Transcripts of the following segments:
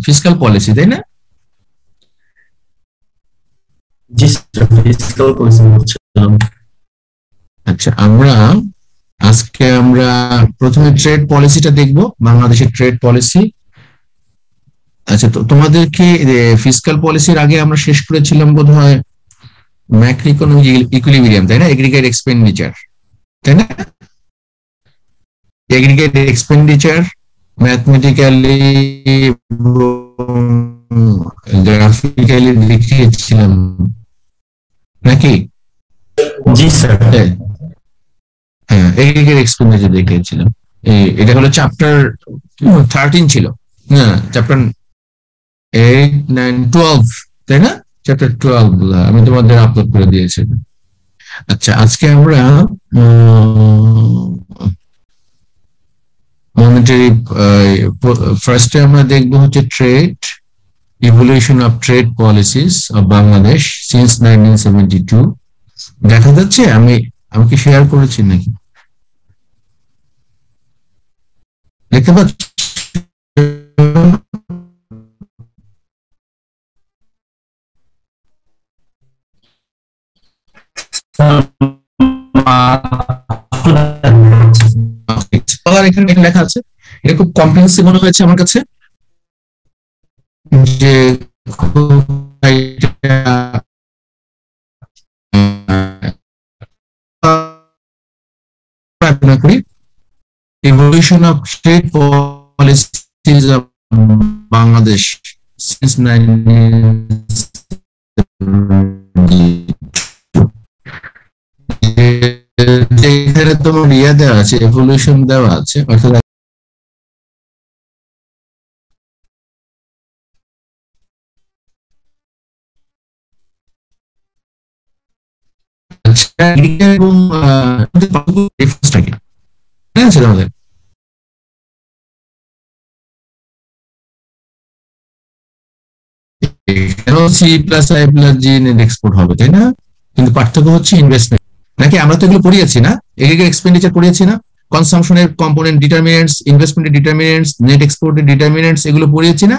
Fiscal policy, তাই না? জি sir, fiscal policy বলছিলাম। আচ্ছা, আজকে আমরা প্রথমে ট্রেড পলিসিটা দেখব, বাংলাদেশের ট্রেড পলিসি। আচ্ছা, তো তোমাদেরকে ফিসকাল পলিসির আগে আমরা শেষ করেছিলাম বোধহয় ম্যাক্রো ইকোনমিক ইকুইলিব্রিয়াম, তাই না? এগ্রিগেট এক্সপেন্ডিচার, তাই না? এগ্রিগেট এক্সপেন্ডিচার ম্যাথমেটিক্যালি গ্রাফিক্যালি দেখিয়েছিলাম নাকি? জি স্যার। হ্যাঁ, এগ্রিগেট এক্সপেন্ডিচার দেখিয়েছিলাম। এটা হলো চ্যাপ্টার 13 ছিল, না চ্যাপ্টার 8, 9, 12, তাই না? চ্যাপ্টার 12 আমি তোমাদের আপলোড করে দিয়েছি। আচ্ছা, আজকে আমরা মনিটারি ফার্স্টে আমরা দেখবো হচ্ছে trade evolution of trade policies of Bangladesh since 1972। দেখা যাচ্ছে? আমি কি শেয়ার করেছি নাকি? দেখতে পাচ্ছ? এখানে লেখা আছে, এটা খুব কম্প্রিহেন্সিভ মনে হয়েছে আমার কাছে, যে evolution of trade policies of Bangladesh since 1972। এখানে তোমার দেওয়া আছে, এভলিউশন দেওয়া আছে, অর্থাৎ এবং আমাদের C plus I plus G net export হবে, তাই না? কিন্তু পার্থক্য হচ্ছে ইনভেস্টমেন্ট, নাকি? আমরা তো এগুলো পড়িয়েছি না? এগ্রিগেট এক্সপেন্ডিচার পড়িয়েছি না? কনসাম্পশনের কম্পোনেন্ট ডিটারমিনেন্টস, ইনভেস্টমেন্টের ডিটারমিনেন্টস, নেট এক্সপোর্টের ডিটারমিনেন্টস, এগুলো পড়িয়েছি না?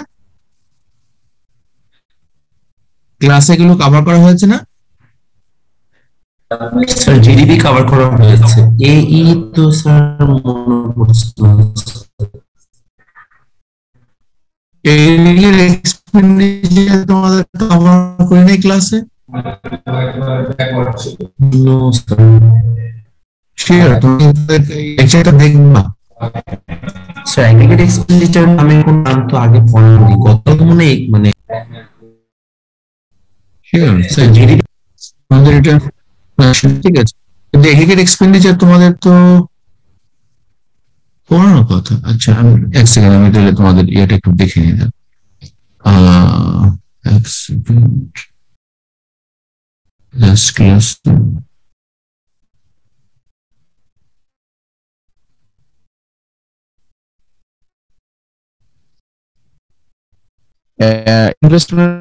ক্লাসে এগুলো কভার করা হয়েছে না? স্যার জিডিপি কভার করা হয়েছে, এই তো স্যার মনে পড়ছে না। এগ্রিগেট এক্সপেন্ডিচার তোমাদের কভার করে নাই ক্লাসে? No sir. শিওর তুমি লেকচারটা দেখবা? স্যার এগ্রিগেট এক্সপেন্ডিচার আমি কোন নাম তো আগে পড়িনি, কত মানে শিওর স্যার জিডিপি আমাদের এটা ঠিক আছে, কিন্তু এগ্রিগেট এক্সপেন্ডিচার তোমাদের তো পড়ানোর কথা। আচ্ছা, আমি এক সেকেন্ড, আমি তাহলে তোমাদের ইয়েটা একটু দেখে নিলাম। এক second, just class investment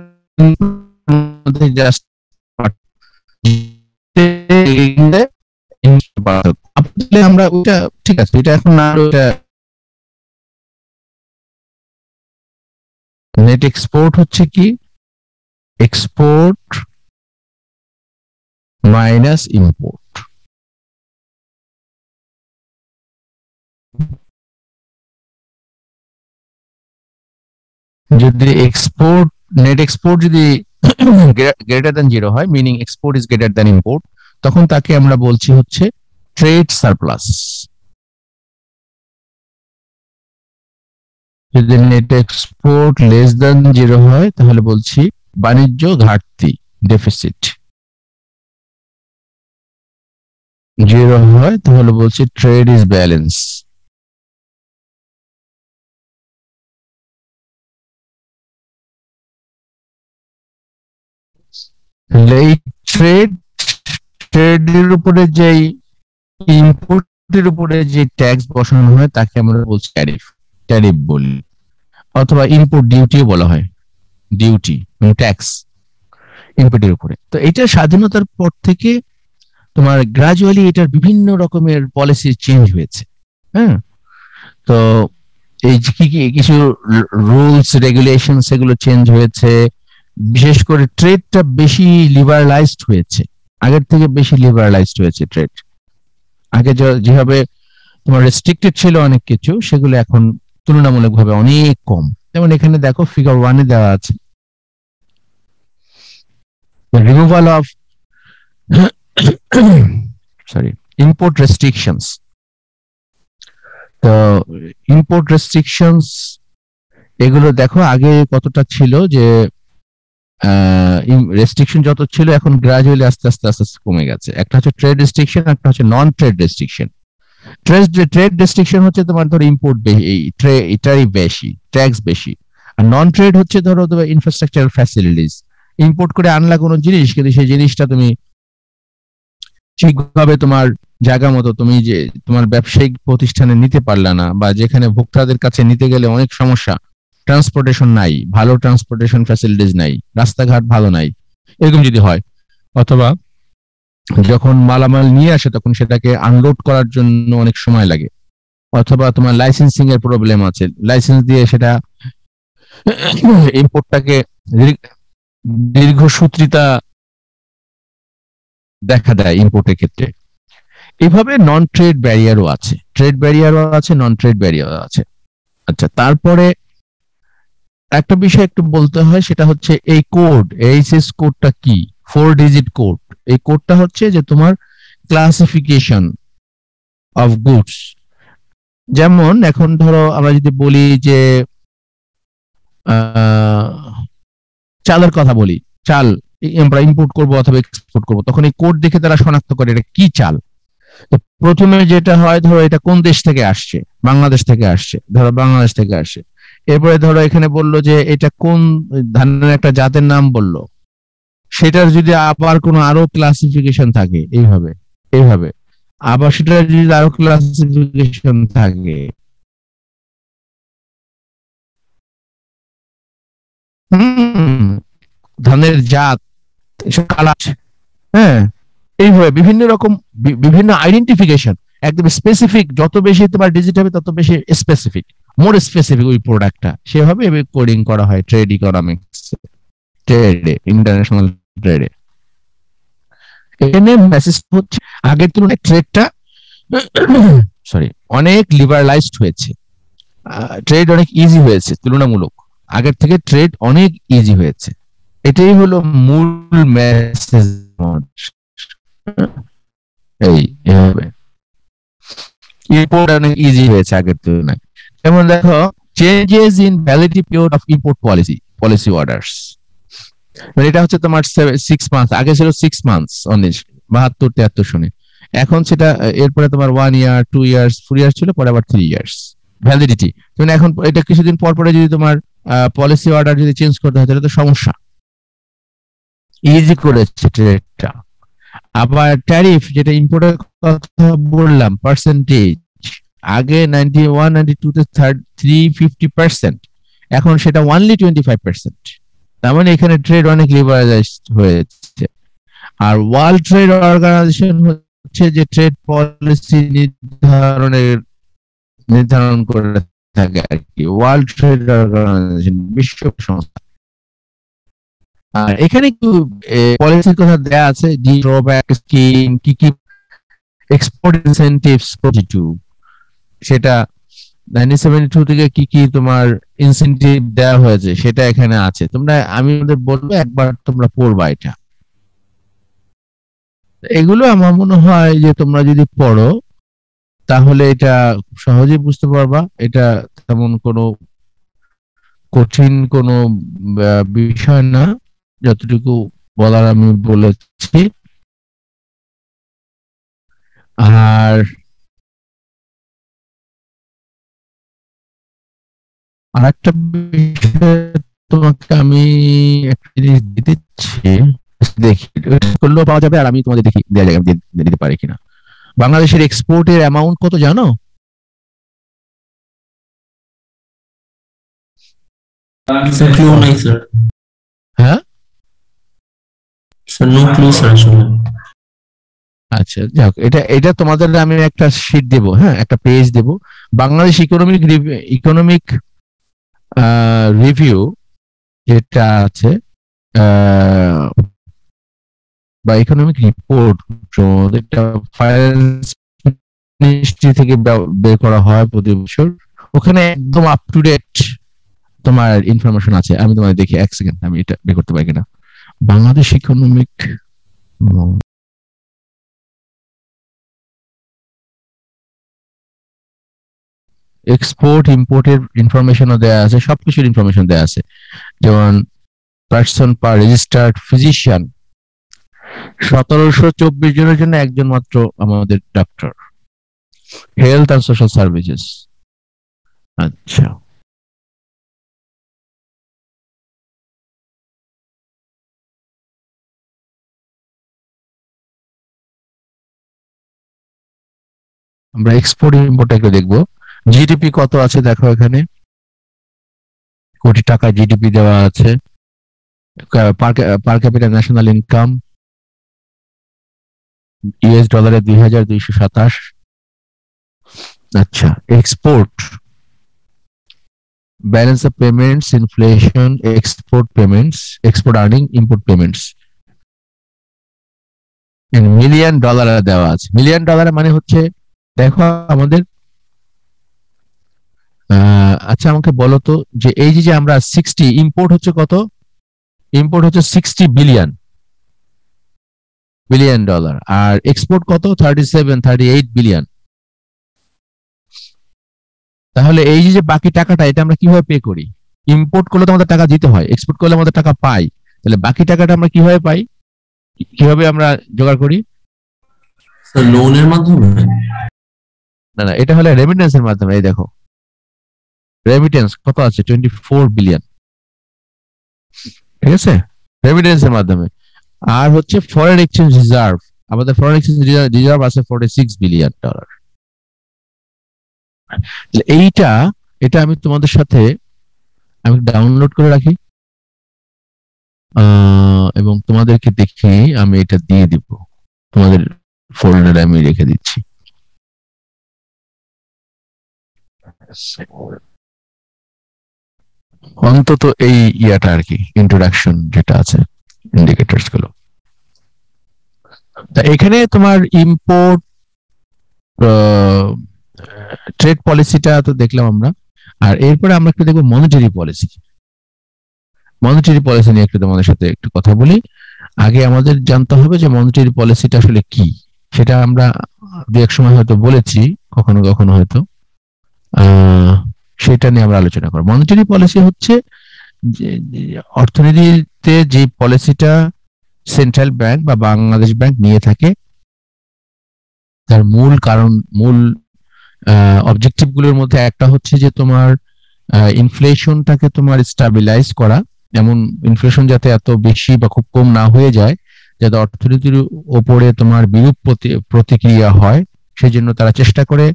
just আমরা ওটা ঠিক আছে, এটা এখন না, ওটা নেট এক্সপোর্ট হচ্ছে কি? Export minus import. যদি এক্সপোর্ট, নেট এক্সপোর্ট যদি গ্রেটার দ্যান 0 হয়, meaning export is greater than import, তখন তাকে আমরা বলছি হচ্ছে ট্রেড সারপ্লাস। যদি নেট এক্সপোর্ট লেস দ্যান 0 হয়, তাহলে বলছি বাণিজ্য ঘাটতি, ডেফিসিট। 0 হয় তাহলে বলছি ট্রেড ইজ ব্যালেন্স। এই ট্রেডের উপরে যেই ইম্পোর্টের উপরে যে ট্যাক্স বসানো হয় তাকে আমরা বলছি ট্যারিফ, ট্যারিফ বলি, অথবা ইম্পোর্ট ডিউটিও বলা হয়, ডিউটি ট্যাক্স ইম্পোর্টের উপরে। তো এটা স্বাধীনতার পর থেকে তোমার গ্রাজুয়ালি এটার বিভিন্ন রকমের পলিসি চেঞ্জ হয়েছে। হ্যাঁ, তো এই যে কি কি কিছু রুলস রেগুলেশন সেগুলো চেঞ্জ হয়েছে, বিশেষ করে ট্রেডটা বেশি লিবারালাইজড হয়েছে, আগের থেকে বেশি লিবারালাইজড হয়েছে ট্রেড। আগে যেভাবে তোমার রেস্ট্রিক্টেড ছিল অনেক কিছু, সেগুলো এখন তুলনামূলকভাবে অনেক কম। যেমন এখানে দেখো ফিগার 1 এ দেওয়া আছে removal of sorry import restrictions. তো ইম্পোর্ট রেস্ট্রিকশনস এগুলো দেখো আগে কতটা ছিল, যে রেস্ট্রিকশন যত ছিল এখন গ্রাজুয়ালি আস্তে আস্তে আস্তে আস্তে কমে গেছে। একটা হচ্ছে ট্রেড রেস্ট্রিকশন, একটা হচ্ছে নন ট্রেড রেস্ট্রিকশন। ট্রেড রেস্ট্রিকশন হচ্ছে তোমার ধরো ইম্পোর্ট এটারই বেশি, ট্যাক্স বেশি। আর নন ট্রেড হচ্ছে ধরো তোমার ইনফ্রাস্ট্রাকচার ফ্যাসিলিটিস, ইম্পোর্ট করে আনলা কোনো জিনিস, কিন্তু সেই জিনিসটা তুমি ঠিকভাবে তোমার জায়গা মতো তুমি যে তোমার ব্যবসায়িক প্রতিষ্ঠানে নিতে পারলা না, বা যেখানে ভোক্তাদের কাছে নিতে গেলে অনেক সমস্যা, ট্রান্সপোর্টেশন নাই, ভালো ট্রান্সপোর্টেশন ফ্যাসিলিটিস নাই, রাস্তাঘাট ভালো নাই, এরকম যদি হয়, অথবা যখন মালামাল নিয়ে আসে তখন সেটাকে আনলোড করার জন্য অনেক সময় লাগে, অথবা তোমার লাইসেন্সিং এর প্রবলেম আছে, লাইসেন্স দিয়ে সেটা ইম্পোর্টটাকে দীর্ঘসূত্রিতা দেখা দেয় ইম্পোর্টের ক্ষেত্রে। এভাবে নন ট্রেড ব্যারিয়ারও আছে, ট্রেড ব্যারিয়ারও আছে, নন ট্রেড ব্যারিয়ারও আছে। আচ্ছা, তারপরে একটা বিষয় একটু বলতে হয়, সেটা হচ্ছে এই কোড, এইচএস কোডটা কি, 4 ডিজিট কোড। এই কোডটা হচ্ছে যে তোমার ক্লাসিফিকেশন অফ গুডস। যেমন এখন ধরো আমরা যদি বলি যে চালের কথা বলি, চাল আমরা ইম্পোর্ট করব অথবা এক্সপোর্ট করব, তখন এই কোড দেখে তারা শনাক্ত করে এটা কি চাল। তো প্রথমে যেটা হয়, ধরো এটা কোন দেশ থেকে আসছে, বাংলাদেশ থেকে আসছে, ধরো বাংলাদেশ থেকে আসছে। এরপরে ধরো এখানে বললো যে এটা কোন ধানের একটা জাতের নাম বললো, সেটার যদি আবার কোনো আরো ক্লাসিফিকেশন থাকে, এইভাবে এইভাবে আবার সেটার যদি আরো ক্লাসিফিকেশন থাকে, ধানের জাত, কালার, হ্যাঁ, এইভাবে বিভিন্ন রকম বিভিন্ন আইডেন্টিফিকেশন, একদম স্পেসিফিক, যত বেশি তোমার ডিজিট হবে তত বেশি স্পেসিফিক, মোর স্পেসিফিক ওই প্রোডাক্টটা, সেভাবে কোডিং করা হয় ট্রেড ইকোনমিক্স, ট্রেডে, ইন্টারন্যাশনাল ট্রেডে। এখানে মেসেজ হচ্ছে আগের তুলনায় ট্রেডটা সরি অনেক লিবারালাইজড হয়েছে, ট্রেড অনেক ইজি হয়েছে তুলনামূলক, আগের থেকে ট্রেড অনেক ইজি হয়েছে। এটাই হলো মূল মেসেজ। এইভাবে ইম্পোর্ট অনেক ইজি হয়েছে আগের তুলনায়। যেমন দেখো changes in validity period of import policy orders, মানে এটা হচ্ছে তোমার 6 মান্থস, আগে ছিল 6 মান্থস 72-73 সনে, এখন সেটা এরপরে তোমার 1 ইয়ার, 2 ইয়ার্স, 4 ইয়ার্স ছিল, পরে আবার 3 ইয়ার্স ভ্যালিডিটি। মানে এখন এটা কিছুদিন পর পরে যদি তোমার পলিসি অর্ডার যদি চেঞ্জ করতে হয় তাহলে তো সমস্যা, ইজি করেছে ট্রেডটা। আবার ট্যারিফ, যেটা ইম্পোর্টের কথা বললাম, পার্সেন্টেজ আগে 91, 92 তে 350%, এখন সেটা অনলি 25%। তার মানে এখানে ট্রেড অনেক লিবারালাইজড হয়েছে। আর ওয়ার্ল্ড ট্রেড অর্গানাইজেশন হচ্ছে যে ট্রেড পলিসি নির্ধারণ করে থাকে আর কি, ওয়ার্ল্ড ট্রেড অর্গানাইজেশন, বিশ্ব সংস্থা। আর এখানে একটু পলিসির কথা দেয়া আছে, ড্রব্যাক স্কিম, কি কি এক্সপোর্ট ইনসেনটিভস 42, সেটা 1972 থেকে কি কি তোমার ইনসেনটিভ দেওয়া হয়েছে সেটা এখানে আছে। তোমরা, আমি তোমাদের বলবো একবার তোমরা পড়বা এটা। এগুলো আমার মনে হয় যে তোমরা যদি পড়ো তাহলে এটা সহজেই বুঝতে পারবা, এটা তেমন কোনো কঠিন কোনো বিষয় না, যতটুকু বলার আমি বলেছি। আর আরেকটা বিষয় তোমাকে আমি একটা জিনিস দিতেছি, দেখি করলেও পাওয়া যাবে, আর আমি তোমাদের দেখি দেওয়া যাবে, দিতে পারি কিনা। বাংলাদেশের এক্সপোর্টের অ্যামাউন্ট কত জানো? হ্যাঁ, আচ্ছা, যাক, এটা এটা তোমাদের আমি একটা শীট দেবো, হ্যাঁ, একটা পেজ দেবো, বাংলাদেশ ইকোনমিক রিভিউ যেটা আছে বা ইকোনমিক রিপোর্ট, যেটা ফাইন্যান্স মিনিস্ট্রি থেকে বের করা হয় প্রতি বছর, ওখানে একদম আপ টু ডেট তোমার ইনফরমেশন আছে। আমি তোমার দেখি, এক সেকেন্ড, আমি এটা বের করতে পারি কিনা। বাংলাদেশ ইকোনমিক এক্সপোর্ট ইম্পোর্টের ইনফরমেশনও দেয়া আছে, সবকিছুর ইনফরমেশন দেয়া আছে। যেমন পার্সন পার রেজিস্টার্ড ফিজিশিয়ান 1724 জনের জন্য একজন মাত্র আমাদের doctor. Health and social services, আচ্ছা আমরা এক্সপোর্ট ইম্পোর্ট একটু দেখবো। জিডিপি কত আছে দেখো, এখানে কোটি টাকা জিডিপি দেওয়া আছে। পার ক্যাপিটা ন্যাশনাল ইনকাম ইউএস ডলারে 2227। আচ্ছা, export balance of payments, inflation, export payments, export earning, import payments million dollar দেওয়া আছে। মিলিয়ন ডলার মানে হচ্ছে, দেখো আমাদের আচ্ছা আমাকে বলো তো, যে এই যে আমরা 60 ইম্পোর্ট হচ্ছে কত? ইম্পোর্ট হচ্ছে 60 বিলিয়ন ডলার, আর এক্সপোর্ট কত? 38 বিলিয়ন। তাহলে এই যে বাকি টাকাটা, এটা আমরা কিভাবে পে করি? ইম্পোর্ট করলে তো আমাদের টাকা দিতে হয়, এক্সপোর্ট করলে আমাদের টাকা পাই, তাহলে বাকি টাকাটা আমরা কিভাবে পাই, কিভাবে আমরা জোগাড় করি? লোনের মাধ্যমে? না না, এটা হলে রেমিটেন্সের মাধ্যমে। এই দেখো রেমিটেন্স কত আছে? 24 বিলিয়ন, ঠিক আছে, রেমিটেন্সের মাধ্যমে। আর হচ্ছে ফরেন এক্সচেঞ্জ রিজার্ভ, আমাদের ফরেন এক্সচেঞ্জ রিজার্ভ আছে 46 বিলিয়ন ডলার। এটা আমি তোমাদের সাথে আমি ডাউনলোড করে রাখি, এবং তোমাদেরকে দেখে আমি এটা দিয়ে দিব, তোমাদের ফোল্ডারে আমি রেখে দিচ্ছি। অন্তত এই ইয়াটা আর কি, ইন্ট্রোডাকশন যেটা আছে, ইন্ডিকেটরস গুলো। তা এখানে তোমার ইম্পোর্ট ট্রেড পলিসিটা তো দেখলাম আমরা, আর এরপরে আমরা একটু দেখবো মনিটারি পলিসি। মনিটারি পলিসি নিয়ে একটু তোমাদের সাথে একটু কথা বলি। আগে আমাদের জানতে হবে যে মনিটারি পলিসিটা আসলে কি। সেটা আমরা দু এক সময় হয়তো বলেছি, কখনো কখনো হয়তো, সেটা নিয়ে আমরা আলোচনা করব। মনিটারি পলিসি হচ্ছে অর্থনীতিতে যে পলিসিটা সেন্ট্রাল ব্যাংক বা বাংলাদেশ ব্যাংক নিয়ে থাকে, তার মূল অবজেক্টিভ গুলোর মধ্যে একটা হচ্ছে যে তোমার ইনফ্লেশনটাকে তোমার স্টাবিলাইজ করা, এমন ইনফ্লেশন যাতে এত বেশি বা খুব কম না হয়ে যায়, যাতে অর্থনীতির ওপরে তোমার বিরূপ প্রতিক্রিয়া হয়। সেই জন্য তারা চেষ্টা করে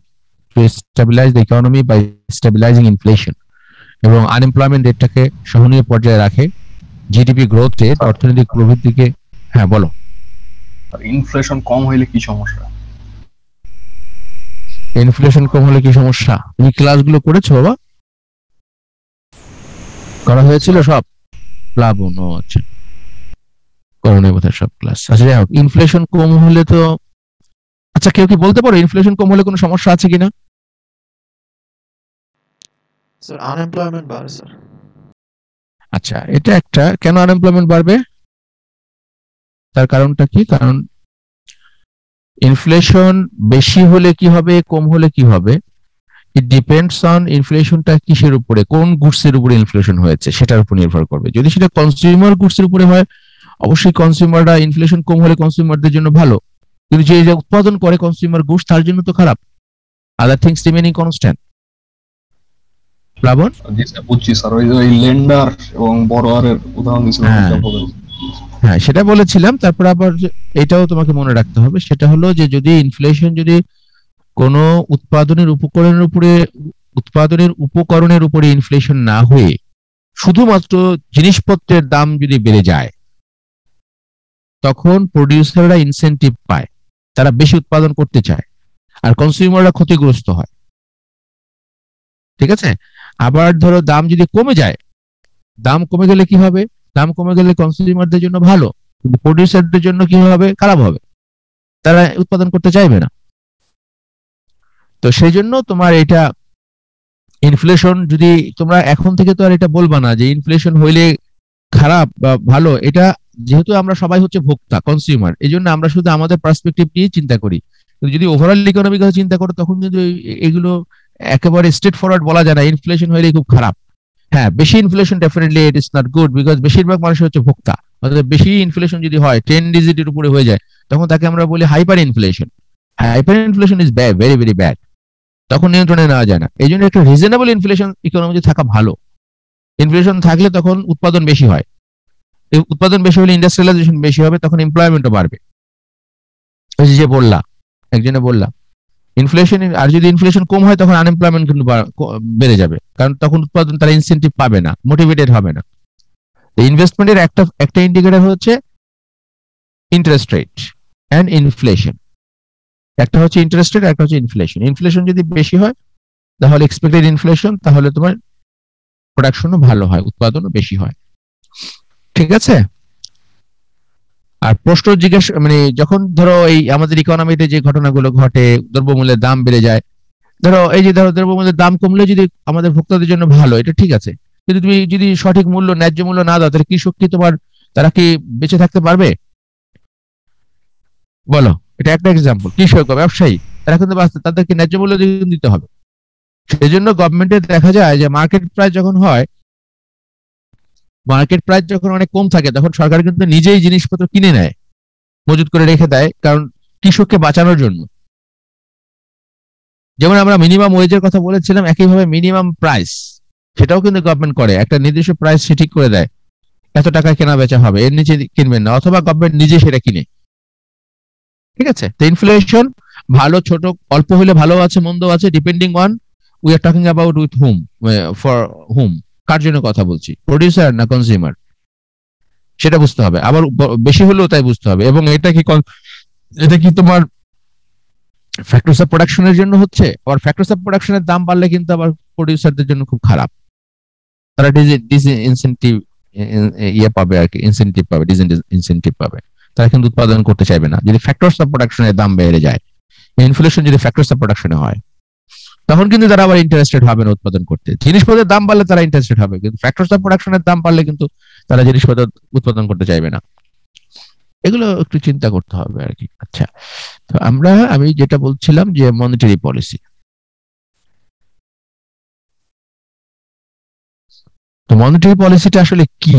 স্টাবিলাইজ দ্য ইকোনমি বাই স্টাবিলাইজিং ইনফ্লেশন, এবং আনএমপ্লয়মেন্ট রেটটাকে সহনীয় পর্যায়ে রাখে। জিডিপি গ্রোথ রেট, অর্থনৈতিক প্রবৃদ্ধিকে, হ্যাঁ বলো। ইনফ্লেশন কম হইলে কি সমস্যা? ইনফ্লেশন কম হলে কি সমস্যা? তুমি ক্লাসগুলো করেছো বাবা? করা হয়েছিল সব? প্লাবন, ও আচ্ছা, করোনা বোধহয় সব ক্লাস। আচ্ছা যাই হোক, ইনফ্লেশন কম হলে তো, আচ্ছা কেউ কি বলতে পারো ইনফ্লেশন কম হলে কোনো সমস্যা আছে কিনা? স্যার আনএমপ্লয়মেন্ট বাড়ে স্যার। আচ্ছা, এটা একটা, কেন আনএমপ্লয়মেন্ট বাড়বে? তার কারণটা কি? কারণ ইনফ্লেশন বেশি হলে কি হবে, কম হলে কি হবে, ইট ডিপেন্ডস অন ইনফ্লেশনটা কিসের উপরে, কোন গুডস এর উপরে ইনফ্লেশন হয়েছে সেটার উপর নির্ভর করবে। যদি সেটা কনজিউমার গুডস এর উপরে হয়, অবশ্যই কনজিউমাররা, ইনফ্লেশন কম হলে কনজিউমারদের জন্য ভালো, কিন্তু যে উৎপাদন করে কনজিউমার গুডস তার জন্য তো খারাপ। Other things remaining constant. প্লাবন? বুঝছি স্যার, ওই লেন্ডার এবং বড়োয়ারের উদাহরণ দিয়েছিলেন। হ্যাঁ সেটা বলেছিলাম। তারপর আবার এটাও তোমাকে মনে রাখতে হবে, সেটা হলো যে যদি ইনফ্লেশন যদি কোনো উৎপাদনের উপকরণের উপরে ইনফ্লেশন না হয়ে শুধুমাত্র জিনিসপত্রের দাম যদি বেড়ে যায়, তখন প্রডিউসাররা ইনসেনটিভ পায়, তারা বেশি উৎপাদন করতে চায়, আর কনজিউমাররা ক্ষতিগ্রস্ত হয়। ঠিক আছে। আবার ধরো দাম যদি কমে যায়, দাম কমে গেলে কি হবে? দাম কমে গেলে কনজিউমারদের জন্য ভালো, কিন্তু প্রোডিউসারদের জন্য কি হবে? খারাপ হবে, তারা উৎপাদন করতে চাইবে না। তো সেই জন্য তোমার এটা ইনফ্লেশন, যদি তোমরা এখন থেকে তো আর এটা বলবা না যে ইনফ্লেশন হইলে খারাপ বা ভালো, এটা যেহেতু আমরা সবাই হচ্ছে ভোক্তা, কনজিউমার, এই জন্য আমরা শুধু আমাদের পার্সপেক্টিভ নিয়ে চিন্তা করি। কিন্তু যদি ওভারঅল ইকোনমিক কথা চিন্তা করো, তখন কিন্তু এগুলো একেবারে স্ট্রেট ফরওয়ার্ড বলা যায় না ইনফ্লেশন হইলে খুব খারাপ। হ্যাঁ, বেশি inflation definitely it is not good, because বেশিরভাগ মানুষ হচ্ছে ভোক্তা। অর্থাৎ বেশি ইনফ্লেশন যদি হয় 10 ডিজিটের উপরে হয়ে যায়, তখন তাকে আমরা বলি hyper inflation. Hyper inflation is bad, very very bad, তখন নিয়ন্ত্রণে নেওয়া যায় না। এই জন্য একটা রিজনেবল ইনফ্লেশন ইকোনমিতে থাকা ভালো। ইনফ্লেশন থাকলে তখন উৎপাদন বেশি হয়, উৎপাদন বেশি হলে ইন্ডাস্ট্রিয়ালাইজেশন বেশি হবে, তখন এমপ্লয়মেন্টও বাড়বে। ওই যে বললা, একজনে বললা ইনফ্লেশন, আর যদি ইনফ্লেশন কম হয় তখন আনএমপ্লয়মেন্ট কিন্তু বেড়ে যাবে, কারণ তখন উৎপাদন তারা ইনসেন্টিভ পাবে না, মোটিভেটেড হবে না। ইনভেস্টমেন্টের একটা ইন্ডিকেটর হচ্ছে ইন্টারেস্ট রেট এন্ড ইনফ্লেশন। একটা হচ্ছে ইন্টারেস্ট রেট, একটা হচ্ছে ইনফ্লেশন। ইনফ্লেশন যদি বেশি হয় তাহলে এক্সপেক্টেড ইনফ্লেশন, তাহলে তোমার প্রোডাকশনও ভালো হয়, উৎপাদনও বেশি হয়। ঠিক আছে। আর প্রশ্ন জিজ্ঞাসা মানে যখন ধরো এই আমাদের ইকোনমিতে যে ঘটনাগুলো ঘটে, দ্রব্যমূল্যের দাম বেড়ে যায়, ধরো এই যে ধরো দ্রব্যমূল্যের দাম কমলে যদি আমাদের ভোক্তাদের জন্য ভালো, এটা ঠিক আছে, কিন্তু তুমি যদি সঠিক মূল্য, ন্যায্য মূল্য না দাও, তাহলে কৃষক কি তোমার, তারা কি বেঁচে থাকতে পারবে? বলো, এটা একটা এক্সাম্পল। কৃষক বা ব্যবসায়ী, তারা কিন্তু তাদেরকে ন্যায্য মূল্য দিতে হবে। সেই জন্য গভর্নমেন্টের দেখা যায় যে মার্কেট প্রাইস যখন হয়, মার্কেট প্রাইস যখন অনেক কম থাকে, তখন সরকার কিন্তু নিজেই জিনিসপত্র কিনে নেয়, মজুত করে রেখে দেয়, কারণ কৃষককে বাঁচানোর জন্য। যেমন আমরা মিনিমাম ওয়েজের কথা বলেছিলাম, একইভাবে মিনিমাম প্রাইস সেটাও কিন্তু গভর্নমেন্ট করে, একটা নির্দিষ্ট প্রাইস সে ঠিক করে দেয়, এত টাকায় কেনা বেচা হবে, এর নিচে কিনবেন না, অথবা গভর্নমেন্ট নিজে সেটা কিনে। ঠিক আছে। তো ইনফ্লেশন ভালো ছোট অল্প হলে ভালো আছে, মন্দ আছে, depending on we are talking about with whom, for whom, কার জন্য কথা বলছি, প্রোডিউসার না কনজিউমার, সেটা বুঝতে হবে। আবার বেশি হলেও তাই বুঝতে হবে। এবং এটা কি তোমার ফ্যাক্টরস অফ প্রোডাকশনের জন্য হচ্ছে, আবার ফ্যাক্টরস অফ প্রোডাকশনের দাম বাড়লে কিন্তু আবার প্রোডিউসারদের জন্য খুব খারাপ, তারা ইনসেন্টিভ ইয়ে পাবে আর কি, ইনসেন্টিভ পাবে, ইনসেন্টিভ পাবে, তারা কিন্তু উৎপাদন করতে চাইবে না যদি ফ্যাক্টরস অফ প্রোডাকশনের দাম বেড়ে যায়। ইনফ্লেশন যদি ফ্যাক্টরস অফ প্রোডাকশনে হয়, তখন কিন্তু তারা আবার ইন্টারেস্টেড হবে না উৎপাদন করতে। জিনিসপত্রের দাম বাড়লে তারা ইন্টারেস্টেড হবে, কিন্তু ফ্যাক্টরস অফ প্রোডাকশনের দাম বাড়লে কিন্তু তারা জিনিসপত্র উৎপাদন করতে চাইবে না। এগুলো একটু চিন্তা করতে হবে আর কি। আচ্ছা, তো আমি যেটা বলছিলাম যে মনিটারি পলিসি, তো মনিটারি পলিসিটা আসলে কি,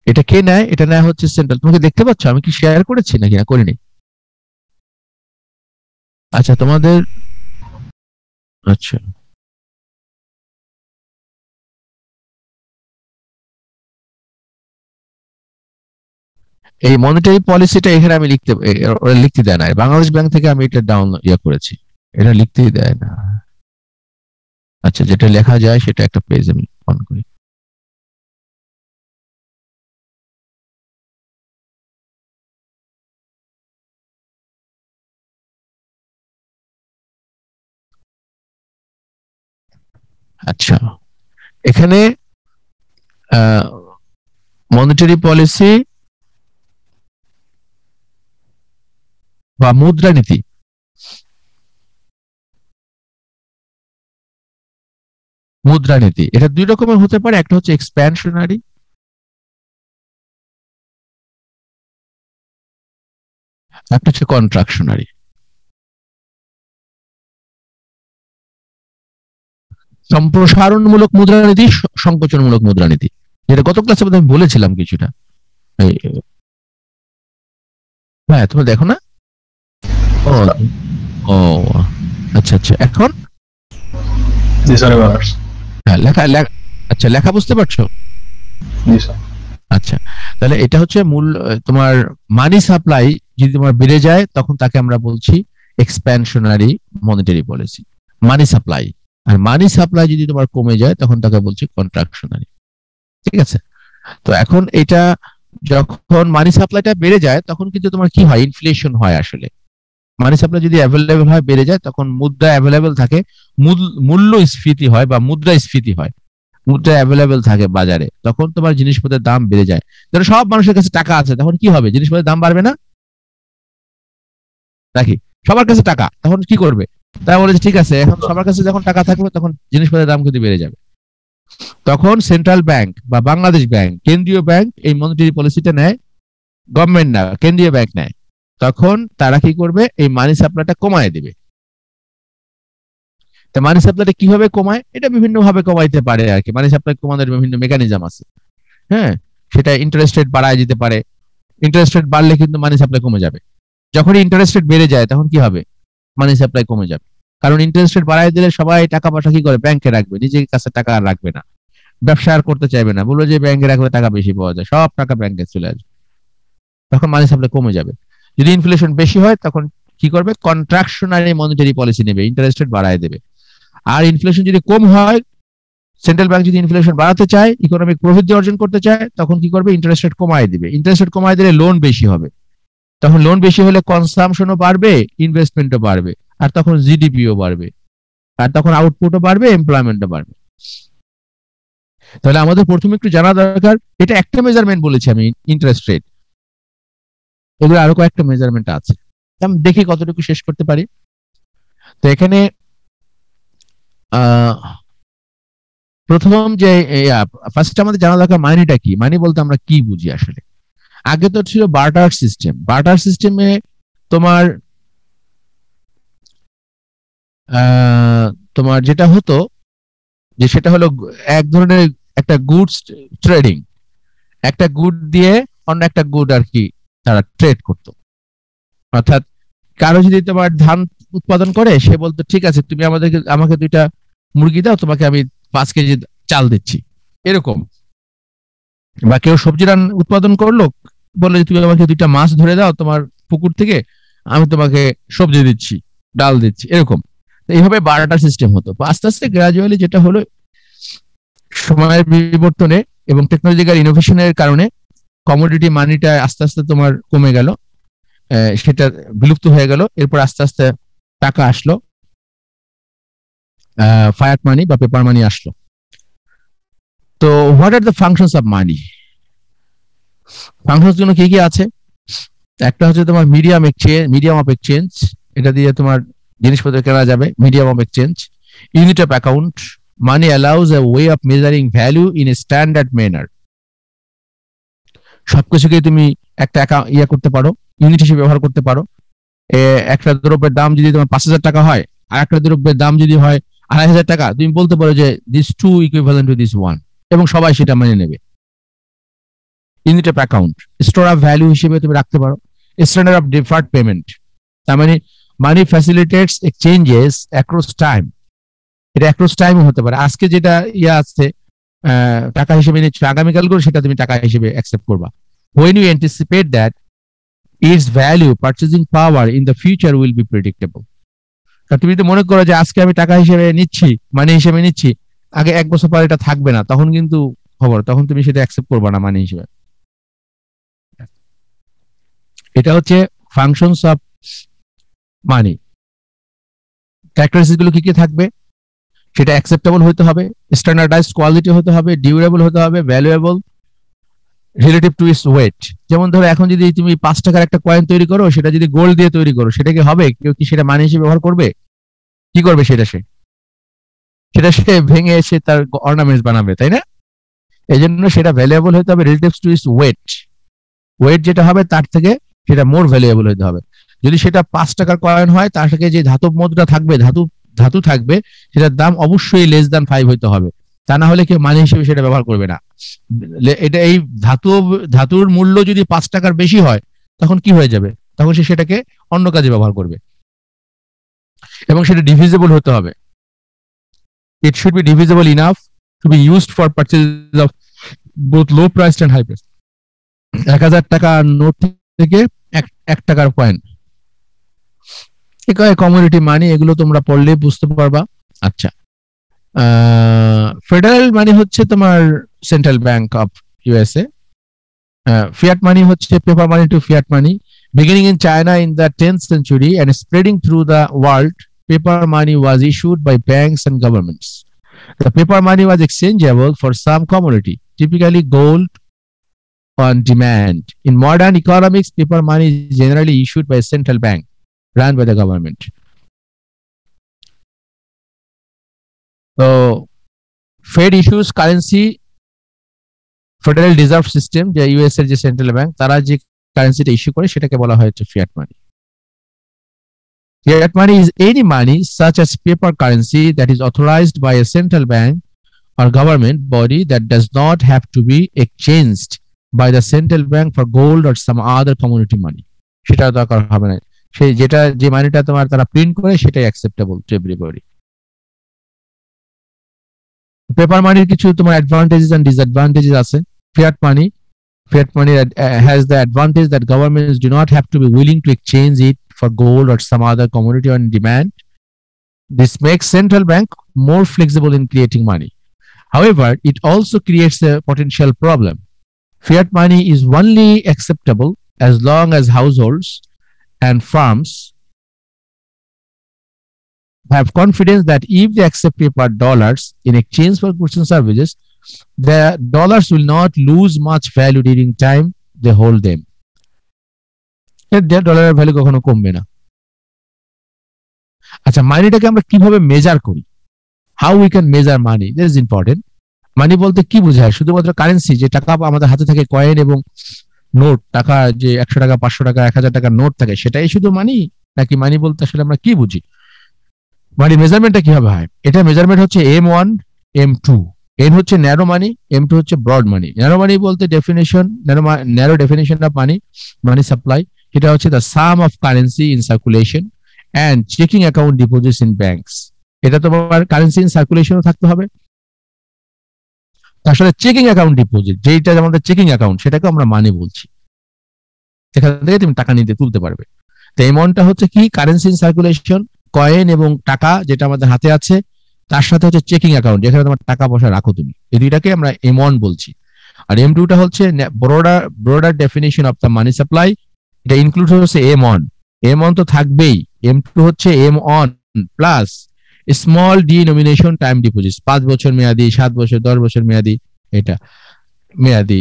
এটা কে নেয়? এটা নেয় হচ্ছে সেন্ট্রাল। তোমাকে দেখতে পাচ্ছ আমি কি শেয়ার করেছি নাকি না করিনি? আচ্ছা তোমাদের, আচ্ছা এই মনিটারি পলিসিটা এখানে আমি ওরা লিখতে দেয় না। বাংলাদেশ ব্যাংক থেকে আমি এটা করেছি, এটা লিখতেই দেয় না। আচ্ছা, যেটা লেখা যায় সেটা একটা পেজ আমি অন করি। আচ্ছা, এখানে মনিটারি পলিসি বা মুদ্রানীতি, এটা দুই রকমের হতে পারে। একটা হচ্ছে এক্সপ্যানশনারি, একটা হচ্ছে কন্ট্রাকশনারি। সম্প্রসারণমূলক মুদ্রানীতি, সংকোচনমূলক মুদ্রানীতি, যেটা গত ক্লাসে আমি বলেছিলাম কিছুটা। হ্যাঁ, তুমি দেখো না? ও ও আচ্ছা আচ্ছা, এখন হ্যাঁ আচ্ছা, লেখা বুঝতে পারছো? আচ্ছা, তাহলে এটা হচ্ছে মূল তোমার মানি সাপ্লাই যদি তোমার বেড়ে যায়, তখন তাকে আমরা বলছি expansionary monetary policy, money supply. আর মানি সাপ্লাই যদি তোমার কমে যায়, তখন তাকে বলছি কন্ট্রাকশনারি। ঠিক আছে। তো এখন এটা যখন মানি সাপ্লাইটা বেড়ে যায়, তখন কিন্তু তোমার কি হয়, ইনফ্লেশন হয় আসলে। মানি সাপ্লাই যদি অ্যাভেলেবেল হয় বেড়ে যায়, তখন মুদ্রা অ্যাভেলেবেল থাকে, মূল্যস্ফীতি হয় বা মুদ্রাস্ফীতি হয়, মুদ্রা অ্যাভেলেবেল থাকে বাজারে, তখন তোমার জিনিসপত্রের দাম বেড়ে যায়। ধরো সব মানুষের কাছে টাকা আছে, তখন কি হবে? জিনিসপত্রের দাম বাড়বে না নাকি? সবার কাছে টাকা, তখন কি করবে? তাই বলে যে ঠিক আছে, এখন সবার কাছে যখন টাকা থাকবে তখন জিনিসপত্রের দাম কিন্তু বেড়ে যাবে। তখন সেন্ট্রাল ব্যাংক বা বাংলাদেশ ব্যাংক, কেন্দ্রীয় ব্যাংক এই মনিটারি পলিসিটা নেয়, গভর্নমেন্ট না, কেন্দ্রীয় ব্যাংক নেয়। তখন তারা কি করবে? এই মানি সাপ্লাইটা কমায় দেবে। তা মানি সাপ্লাইটা কিভাবে কমায়? এটা বিভিন্ন ভাবে কমাইতে পারে আর কি। মানি সাপ্লাই কমানোর বিভিন্ন মেকানিজম আছে। হ্যাঁ, সেটা ইন্টারেস্ট রেট বাড়ায় দিতে পারে। ইন্টারেস্ট রেট বাড়লে কিন্তু মানি সাপ্লাই কমে যাবে। যখনই ইন্টারেস্ট রেট বেড়ে যায় তখন কি হবে? মানি সাপ্লাই কমে যাবে। কারণ ইন্টারেস্ট রেট বাড়ায় দিলে সবাই টাকা পয়সা কি করে? ব্যাংকে রাখবে, নিজের কাছে টাকা আর রাখবে না, ব্যবসা আর করতে চাইবে না, বলবো যে ব্যাংকে রাখলে টাকা বেশি পাওয়া যায়, সব টাকা ব্যাংকে চলে আসবে, তখন মানি সাপ্লাই কমে যাবে। যদি ইনফ্লেশন বেশি হয় তখন কি করবে? কন্ট্রাকশনারি মনিটারি পলিসি নেবে, ইন্টারেস্ট রেট বাড়ায় দেবে। আর ইনফ্লেশন যদি কম হয়, সেন্ট্রাল ব্যাংক যদি ইনফ্লেশন বাড়াতে চায়, ইকোনমিক প্রবৃদ্ধি অর্জন করতে চায়, তখন কি করবে? ইন্টারেস্ট রেট কমায় দিবে। ইন্টারেস্ট রেট কমায় দিলে লোন বেশি হবে, তখন লোন বেশি হলে কনসাম্পশনও বাড়বে, ইনভেস্টমেন্টও বাড়বে, আর তখন জিডিপিও বাড়বে, আর তখন আউটপুটও বাড়বে, এমপ্লয়মেন্টও বাড়বে। তাহলে আমাদের প্রথমে একটু জানা দরকার, এটা একটা মেজারমেন্ট বলেছি আমি, ইন্টারেস্ট রেট। এগুলো আরো কয়েকটা মেজারমেন্ট আছে, আমি দেখি কতটুকু শেষ করতে পারি। তো এখানে প্রথম যে ফার্স্ট আমাদের জানা দরকার মানিটা কি। মানি বলতে আমরা কি বুঝি আসলে? আগে তো ছিল বার্টার সিস্টেম। বার্টার সিস্টেমে তোমার তোমার যেটা হতো যে সেটা হলো এক ধরনের একটা গুডস ট্রেডিং, একটা গুড দিয়ে অন্য একটা গুড আর কি তারা ট্রেড করতো। অর্থাৎ কারো যদি তোমার ধান উৎপাদন করে, সে বলতো ঠিক আছে তুমি আমাকে 2টা মুরগি দাও, তোমাকে আমি 5 কেজি চাল দিচ্ছি, এরকম। বা কেউ সবজি উৎপাদন করলো, বললো যে তুমি আমাকে 2টা মাছ ধরে দাও তোমার পুকুর থেকে, আমি তোমাকে সবজি দিচ্ছি, ডাল দিচ্ছি, এরকম। এইভাবে বার্টার সিস্টেম হতো। আস্তে আস্তে গ্রাজুয়ালি যেটা হলো, সময়ের বিবর্তনে এবং টেকনোলজিক্যাল ইনোভেশনের কারণে কমোডিটি মানিটা আস্তে আস্তে তোমার কমে গেল, সেটা বিলুপ্ত হয়ে গেল। এরপর আস্তে আস্তে টাকা আসলো, ফায়াট মানি বা পেপার মানি আসলো। তো what are the functions of money? Functions জন্য কি কি আছে? একটা হচ্ছে তোমার মিডিয়াম অফ এক্সচেঞ্জ, এটা দিয়ে তোমার জিনিসপত্র কেনা যাবে, medium of exchange. Unit of account, money allows a way of measuring value in a standard manner. সবকিছুকে তুমি একটা ইয়ে করতে পারো, ইউনিট হিসেবে ব্যবহার করতে পারো। একটা দ্রব্যের দাম যদি তোমার 5,000 টাকা হয়, আর একটা দ্রব্যের দাম যদি হয় 2,500 টাকা, তুমি বলতে পারো যে this to equivalent to this one, এবং সবাই সেটা মেনে নেবে। Unit of account, store of value হিসেবে তুমি রাখতে পারো। স্ট্যান্ডার্ড অফ ডিফার্ড পেমেন্ট, তার মানে মানি ফ্যাসিলিটেটস এক্সচেঞ্জেস অ্যাক্রস টাইম। এটা অ্যাক্রস টাইম হতে পারে। আজকে যেটা আছে টাকা হিসেবে নিচ্ছ, আগামীকাল করে সেটা তুমি টাকা হিসেবে অ্যাকসেপ্ট করবা। when you anticipate that its value purchasing power in the future will be predictable. তুমি যদি মনে করো যে আজকে আমি টাকা হিসেবে নিচ্ছি, মানি হিসেবে নিচ্ছি, আগে 1 বছর পর এটা থাকবে না, তখন কিন্তু খবর, তখন তুমি সেটা অ্যাকসেপ্ট করবে না মানি হিসেবে। এটা হচ্ছে ফাংশনস অফ মানি। ক্যারেক্টারিস্টিক গুলো কি কি থাকবে? সেটা অ্যাকসেপ্টেবল হতে হবে, স্ট্যান্ডার্ডাইজড কোয়ালিটি হতে হবে, ডিউরেবল হতে হবে, valuable, relative to its weight. যেমন ধরো এখন যদি তুমি 5 টাকার একটা কয়েন তৈরি করো, সেটা যদি গোল্ড দিয়ে তৈরি করো, সেটা কি হবে? কেউ কি সেটা মানি হিসেবে ব্যবহার করবে? কি করবে সেটা? সে ভেঙে এসে তার অর্নামেন্টস বানাবে, তাই না? এই জন্য সেটা ভ্যালুয়েবল হতে হবে, relative to its weight. Weight যেটা হবে তার থেকে সেটা মোর ভ্যালুয়েবল হতে হবে। যদি সেটা 5 টাকার কয়েন হয়, তার থেকে যে ধাতব মুদ্রা থাকবে, ধাতু থাকবে, সেটার দাম অবশ্যই লেস দ্যান 5 হইতে হবে, তা না হলে কেউ মানি হিসেবে সেটা ব্যবহার করবে না। এটা এই ধাতুর মূল্য যদি 5 টাকার বেশি হয়, তখন কি হয়ে যাবে? তখন সে সেটাকে অন্য কাজে ব্যবহার করবে। এবং সেটা ডিভিজিবল হতে হবে। It should be divisible enough to be used for purchase of both low priced and high price. 1000 টাকা নোট থেকে 1 টাকার কয়েন, কমিউনিটি মানি, এগুলো তোমরা পড়লে বুঝতে পারবা। আচ্ছা, ফেডারেল মানি হচ্ছে তোমার central bank of USA. Fiat money হচ্ছে paper money to fiat money, Beginning in China in the 10th century and spreading through the world, paper money was issued by banks and governments. The paper money was exchangeable for some commodity, typically gold on demand. In modern economics, paper money is generally issued by a central bank run by the government. So, Fed issues currency, Federal Reserve System, the US এর যে central bank তারা যে কারেন্সিটা issue করে সেটাকে বলা হয় হচ্ছে fiat money. Fiat money is any money such as paper currency that is authorized by a central bank or government body that does not have to be exchanged by the central bank for gold or some other commodity money. সেটা দরকার হবে না, সেই যেটা যে মানিটা তোমার তারা print করে সেটাই অ্যাকসেপ্টেবল টু এভরিবডি। পেপার মানির কিছু তোমার অ্যাডভান্টেজেস এন্ড ডিসঅ্যাডভান্টেজেস আছে। Fiat money has the advantage that governments do not have to be willing to exchange it for gold or some other commodity on demand. This makes central bank more flexible in creating money. However, it also creates a potential problem. Fiat money is only acceptable as long as households and firms have confidence that if they accept paper dollars in exchange for goods and services, the dollars will not lose much value during time they hold them. ডলারের value কখনো কমবে না। আচ্ছা, মানিটাকে আমরা কিভাবে measure করি? How we can measure money, this is important. Money বলতে কি বোঝায়? শুধুমাত্র কারেন্সি, যে টাকা আমাদের হাতে থাকে, কয়েন এবং নোট, টাকা যে 100 টাকা 500 টাকা 1000 টাকার নোট থাকে, সেটাই শুধু মানি? নাকি মানি বলতে আসলে আমরা কি বুঝি? মানি মেজারমেন্টটা কিভাবে হয়? এটা মেজারমেন্ট হচ্ছে M1 M2। এন হচ্ছে ন্যারো মানি, M2 হচ্ছে ব্রড মানি। ন্যারো মানি বলতে definition, narrow definition of money supply, এটা হচ্ছে the sum of currency in circulation and checking account deposits in banks. এটা তোমার কারেন্সি ইন সার্কুলেশনও থাকতে হবে, তার সাথে চেকিং অ্যাকাউন্ট ডিপোজিট, যেটা আমাদের চেকিং অ্যাকাউন্ট, সেটাকে আমরা মানি বলছি। সেখান থেকে তুমি টাকা নিতে তুলতে পারবে। তো এমাউন্টটা হচ্ছে কি? কারেন্সি ইন সার্কুলেশন, কয়েন এবং টাকা যেটা আমাদের হাতে আছে, তার সাথে হচ্ছে চেকিং অ্যাকাউন্ট, যেখানে তোমার টাকা পয়সা রাখো তুমি। এই দুইটাকে আমরা M1 বলছি। আর M2টা হচ্ছে broader definition of the money supply, এটা ইনক্লুড হচ্ছে M1। M1 তো থাকবেই, M2 হচ্ছে M1 plus small denomination time deposit, 5 বছর মেয়াদি, 7 বছর, 10 বছর মেয়াদি, এটা মেয়াদি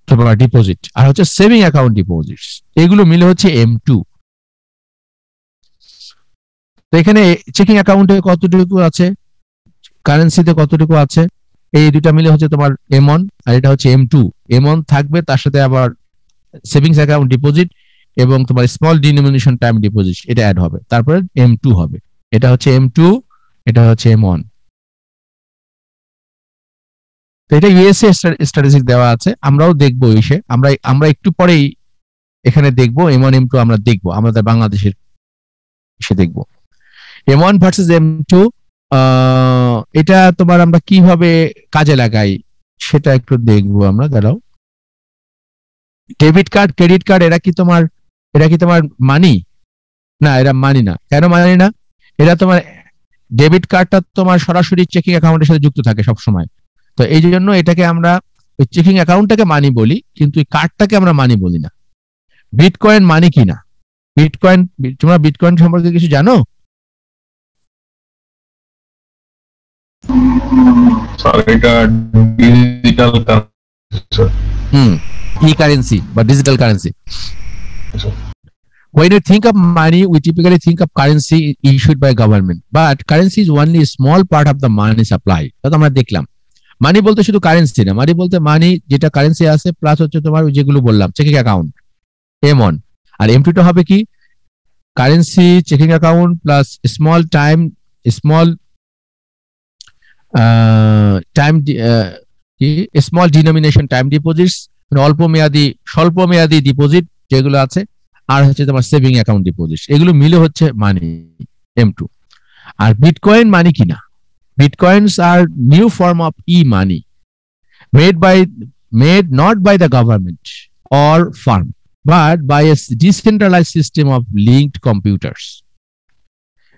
তোমার ডিপোজিট। আর হচ্ছে সেভিং অ্যাকাউন্ট ডিপোজিটস, এগুলো মিলে হচ্ছে M2। তো এখানে চেকিং অ্যাকাউন্টে কতটুকু আছে, কারেন্সিতে কতটুকু আছে, এই দুটা মিলে হচ্ছে তোমার M1, আর এটা হচ্ছে M2। M1 থাকবে, তার সাথে আবার সেভিংস অ্যাকাউন্ট ডিপোজিট এবং তোমার স্মল ডিনোমিনেশন টাইম ডিপোজিট, এটা অ্যাড হবে, তারপরে M2 হবে। এটা হচ্ছে M2, এটা হচ্ছে M1। তো এটা ইউএসএ স্ট্যাটিস্টিক দেওয়া আছে, আমরাও দেখবো এসে, আমরা একটু পরেই এখানে দেখবো M1 M2, আমরা দেখবো আমাদের বাংলাদেশের এসে দেখবো M1 ভার্সেস M2। এটা তোমার আমরা কিভাবে কাজে লাগাই সেটা একটু দেখবো আমরা। দাঁড়াও, ডেবিট কার্ড, ক্রেডিট কার্ড, এরা কি তোমার মানি? না, এরা মানি না। কেন মানি না? এরা তোমার ডেবিট কার্ডটা তোমার সরাসরি চেকিং অ্যাকাউন্টের সাথে যুক্ত থাকে সব সময়। তো এই জন্য এটাকে আমরা ওই চেকিং অ্যাকাউন্টটাকে মানি বলি, কিন্তু এই কার্ডটাকে আমরা মানি বলি না। বিটকয়েন মানি কিনা? বিটকয়েন, তোমরা বিটকয়েন সম্পর্কে কিছু জানো? স্যার এটা ডিজিটাল কারেন্সি, e-currency বা digital currency. When you think of money, we typically think of currency issued by government, but currency is only a small part of the money supply. তো আমরা দেখলাম মানি বলতে শুধু কারেন্সি না, মানি বলতে মানি যেটা কারেন্সি আছে প্লাস হচ্ছে তোমার যেগুলো বললাম চেকিং অ্যাকাউন্ট M1, আর M2 টা হবে কি? Currency, checking account plus small time small denomination time deposits, অল্প মেয়াদি স্বল্প মেয়াদি ডিপোজিট যেগুলো আছে, আর হচ্ছে তোমার সেভিং অ্যাকাউন্ট ডিপোজিট, এগুলো মিলে হচ্ছে মানি M2। আর বিটকয়েন মানি কিনা? Bitcoins are new form of e-money made not by the government or firm, but by a decentralized system of linked computers.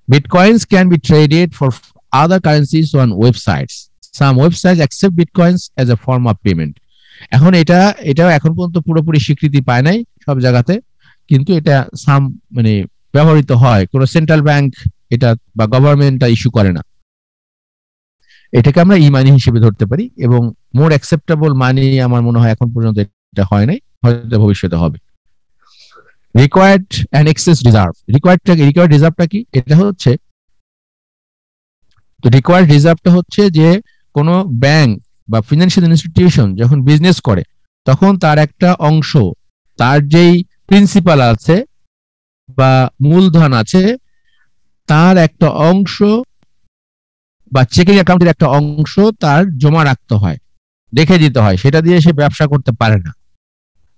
Bitcoins can be traded for other currencies on websites. Some websites accept Bitcoins as a form of payment. এখন এটা এখন পর্যন্ত পুরোপুরি স্বীকৃতি পায় নাই সব জায়গাতে, কিন্তু এটা সাম মানে ব্যবহৃত হয়, কোন সেন্ট্রাল ব্যাংক এটা বা গভর্নমেন্ট ইস্যু করে না। এটাকে আমরা ই মানি হিসেবে ধরতে পারি, এবং মোর অ্যাকসেপ্টেবল মানি আমার মনে হয় এখন পর্যন্ত এটা হয় নাই, হয়তো ভবিষ্যতে হবে। Required and excess reserve. Required রিজার্ভটা কি? এটা হচ্ছে, তো রিকোয়ার্ড রিজার্ভটা হচ্ছে যে কোনো ব্যাংক বা ফিনান্সিয়াল ইনস্টিটিউশন যখন বিজনেস করে তখন তার একটা অংশ, তার যেই প্রিন্সিপাল আছে বা মূলধন আছে তার একটা অংশ বা চেকিং অ্যাকাউন্টের একটা অংশ তার জমা রাখতে হয়, রেখে দিতে হয়, সেটা দিয়ে সে ব্যবসা করতে পারে না।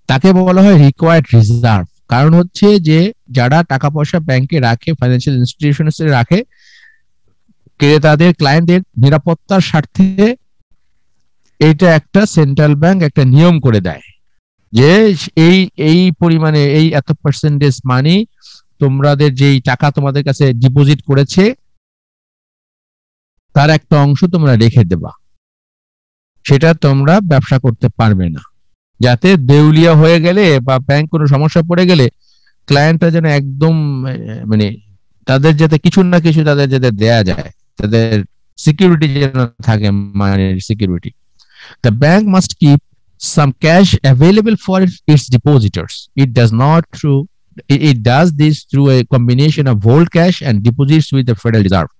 তাকে বলা হয় রিকোয়ার্ড রিজার্ভ। কারণ হচ্ছে যে যারা টাকা পয়সা ব্যাংকে রাখে, ফাইন্যান্সিয়াল ইনস্টিটিউশনে রাখে, ক্রেতাদের ক্লায়েন্টদের নিরাপত্তার স্বার্থে এটা একটা সেন্ট্রাল ব্যাংক একটা নিয়ম করে দেয় যে এই এই পরিমাণে এই এত পার্সেন্টেজ মানি তোমাদের যেই টাকা তোমাদের কাছে ডিপোজিট করেছে তার একটা অংশ তোমরা রেখে দেবা, সেটা তোমরা ব্যবসা করতে পারবে না, যাতে দেউলিয়া হয়ে গেলে বা ব্যাংক কোনো সমস্যা পড়ে গেলে ক্লায়েন্টরা যেন একদম মানে তাদের যাতে কিছু না কিছু তাদের যাতে দেয়া যায়, তাদের সিকিউরিটি যেন থাকে, মানির security. The bank must keep some cash available for its depositors. It does this through a combination of whole cash and deposits with the Federal Reserve.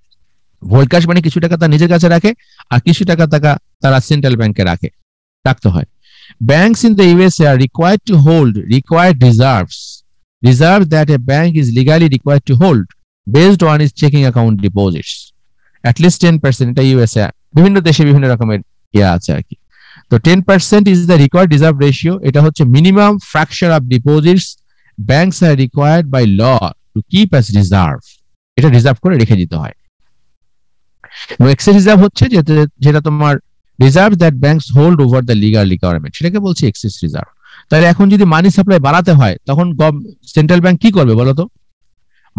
Whole cash মানে কিছু টাকা তার নিজের কাছে রাখে আর কিছু টাকা তারা সেন্ট্রাল ব্যাংকে রাখতে হয়। Banks in the USA are required to hold required reserves that a bank is legally required to hold based on its checking account deposits. At least 10%, এটা USA, বিভিন্ন দেশে বিভিন্ন রকমের আছে আর কি। তো 10% is the required reserve ratio, এটা হচ্ছে minimum fraction of deposits banks are required by law to keep as reserve, এটা রিজার্ভ করে রেখে দিতে হয়। এবং এক্সেস রিজার্ভ হচ্ছে যেটা তোমার reserve that banks hold over the legal requirement, সেটাকে বলছি এক্সেস রিজার্ভ। তাহলে এখন যদি মানি সাপ্লাই বাড়াতে হয় তখন সেন্ট্রাল ব্যাংক কি করবে বলো তো?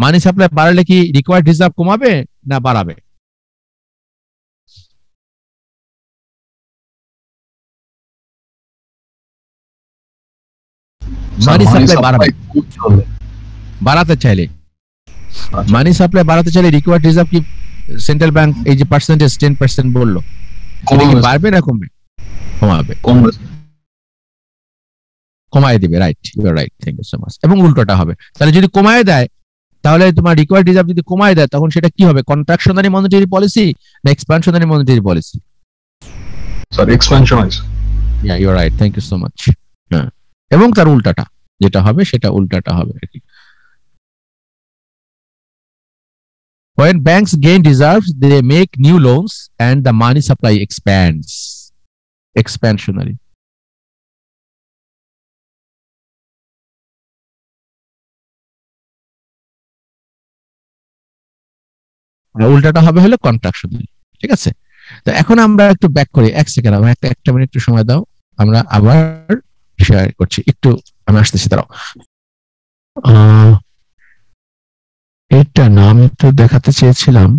মানি সাপ্লাই বাড়ালে কি রিকোয়ার্ড রিজার্ভ কমাবে না বাড়াবে? মানি সাপ্লাই বাড়াতে চাইলে মানি সাপ্লাই বাড়াতে চাইলে রিকোয়ার্ড রিজার্ভ কি সেন্ট্রাল ব্যাংক এই যে পার্সেন্টেজ 10% বললো বাড়বে না কমবে? কমাবে, কমায় দিবে। Right, you are right, thank you so much. এবং উল্টোটা হবে, তাহলে যদি কমায় দেয় তাহলে তোমার রিকোয়ার্ড রিজার্ভ যদি কমায় দেয় তখন সেটা কি হবে? কন্ট্রাকশনারি মনিটারি পলিসি না expansionary monetary policy? Sir expansionary. Yeah, you are right, thank you so much. হ্যাঁ, এবং তার উল্টাটা যেটা হবে সেটা উল্টাটা হবে আর কি। When banks gain reserves, they make new loans and the money supply expands. Expansionary. উল্টাটা হবে হলো কন্ট্রাকশনারি। ঠিক আছে, তো এখন আমরা একটু ব্যাক করি, এক সেকেন্ড, আমার একটা মিনিট একটু সময় দাও, আমরা আবার শেয়ার করছি। একটু আমি আসতেছি, দাঁড়াও। এটা না, আমি তো দেখাতে চেয়েছিলাম,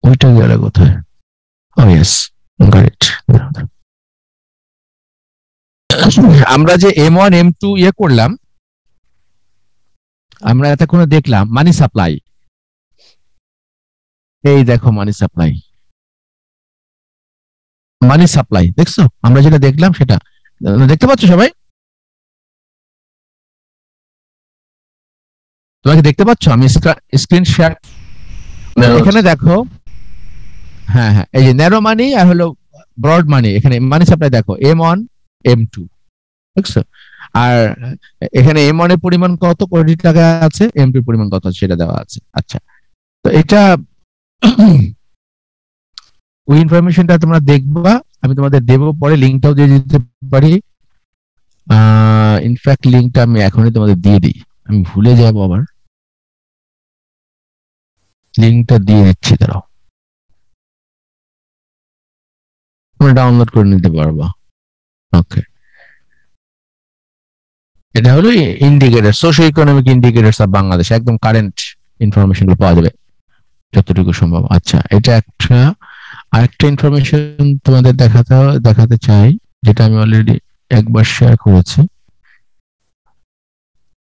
ওইটা গেল কোথায়? ও ইয়েস, গট ইট। আমরা যে M1 M2 ইয়ে করলাম, আমরা এতক্ষণে দেখলাম মানি সাপ্লাই। এই দেখো মানি সাপ্লাই, মানি সাপ্লাই দেখছো? আমরা যেটা দেখলাম সেটা দেখতে পাচ্ছ সবাই? তোমাকে দেখতে পাচ্ছ? আমি স্ক্রিন শেয়ার, এখানে দেখো। হ্যাঁ হ্যাঁ, এই যে ন্যারো মানি আর হলো ব্রড মানি, এখানে মানি সাপ্লাই দেখো M1 M2, দেখছো? আর এখানে M1 এর পরিমাণ কত কোটি টাকা আছে, M2 এর পরিমাণ কত সেটা দেওয়া আছে। আচ্ছা, তো এটা ওই ইনফরমেশনটা তোমরা দেখবা, আমি তোমাদের দেবো, পরে লিঙ্কটাও দিয়ে দিতে পারি। ইনফ্যাক্ট লিঙ্কটা আমি এখনই তোমাদের দিয়ে দিই, আমি ভুলে যাবো আবার। লিঙ্কটা দিয়ে দিচ্ছি, দাঁড়াও, তোমরা ডাউনলোড করে নিতে পারবা। ওকে, এটা হলো indicator, social economic indicators of Bangladesh, একদম কারেন্ট ইনফরমেশন গুলো পাওয়া যাবে যতটুকু সম্ভব। আচ্ছা, এটা আরেকটা ইনফরমেশন তোমাদের দেখাতে চাই, যেটা আমি অলরেডি একবার শেয়ার করেছি।